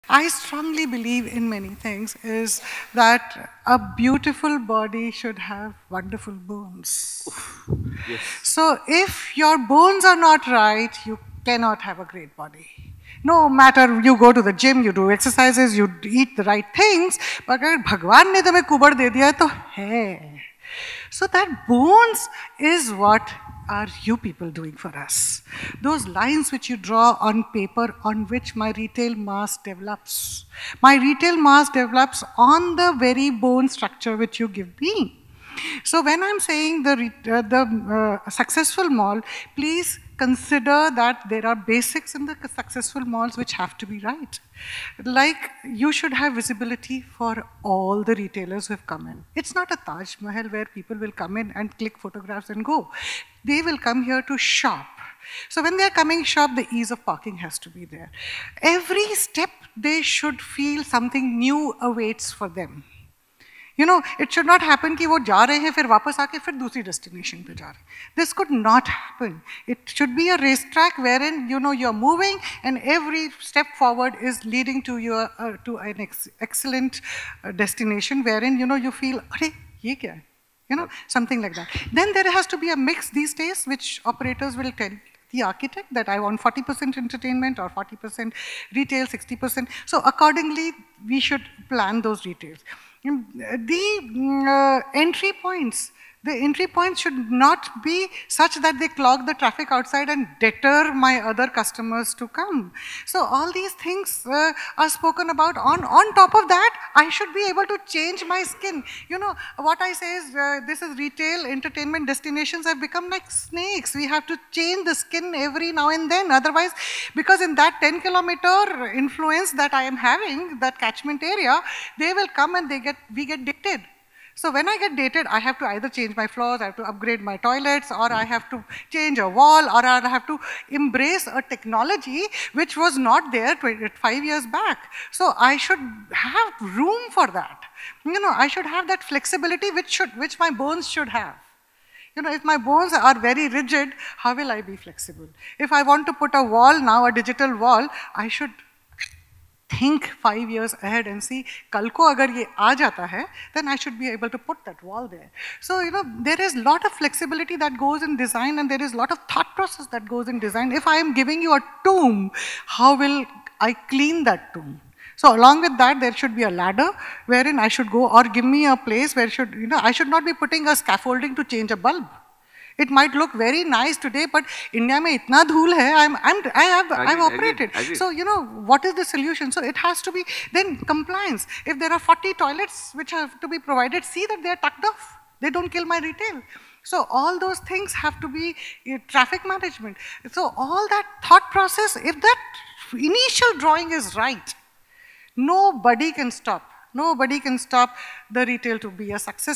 I strongly believe in many things is that a beautiful body should have wonderful bones. Yes. So if your bones are not right, you cannot have a great body. No matter you go to the gym, you do exercises, you eat the right things, but अगर भगवान ने तुम्हें कुबड़ दे दिया है तो है. So that bones is what are you people doing for us? Those lines which you draw on paper on which my retail mass develops. My retail mass develops on the very bone structure which you give me. So when I'm saying the successful mall, please consider that there are basics in the successful malls which have to be right. Like you should have visibility for all the retailers who have come in. It's not a Taj Mahal where people will come in and click photographs and go. They will come here to shop. So when they're coming shop, the ease of parking has to be there. Every step they should feel something new awaits for them. You know, it should not happen कि वो जा रहे हैं फिर वापस आके फिर दूसरी destination पे जा रहे हैं. This could not happen. It should be a racetrack wherein you know you're moving and every step forward is leading to your to an excellent destination wherein you know you feel अरे ये क्या है? You know, something like that. Then there has to be a mix these days which operators will tell the architect that I want 40% entertainment or 40% retail, 60%. So accordingly, we should plan those retails. The entry points should not be such that they clog the traffic outside and deter my other customers to come. So all these things are spoken about. On top of that, I should be able to change my skin. You know, what I say is this is retail, entertainment destinations have become like snakes. We have to change the skin every now and then. Otherwise, because in that 10-kilometer influence that I am having, that catchment area, they will come and we get dated. So when I get dated, I have to either change my floors, I have to upgrade my toilets, or I have to change a wall, or I have to embrace a technology which was not there 5 years back. So I should have room for that. You know, I should have that flexibility which my bones should have. You know, if my bones are very rigid, how will I be flexible? If I want to put a wall now, a digital wall, I should think 5 years ahead and see, kal ko agar ye aa jata hai, then I should be able to put that wall there. So, you know, there is a lot of flexibility that goes in design and there is a lot of thought process that goes in design. If I am giving you a tomb, how will I clean that tomb? So along with that, there should be a ladder wherein I should go, or give me a place where I should not be putting a scaffolding to change a bulb. It might look very nice today, but India mein itna dhool hai, I've operated. Agreed. So, you know, what is the solution? So it has to be, then compliance. If there are 40 toilets which have to be provided, see that they are tucked off. They don't kill my retail. So all those things have to be traffic management. So all that thought process, if that initial drawing is right, nobody can stop. Nobody can stop the retail to be a success.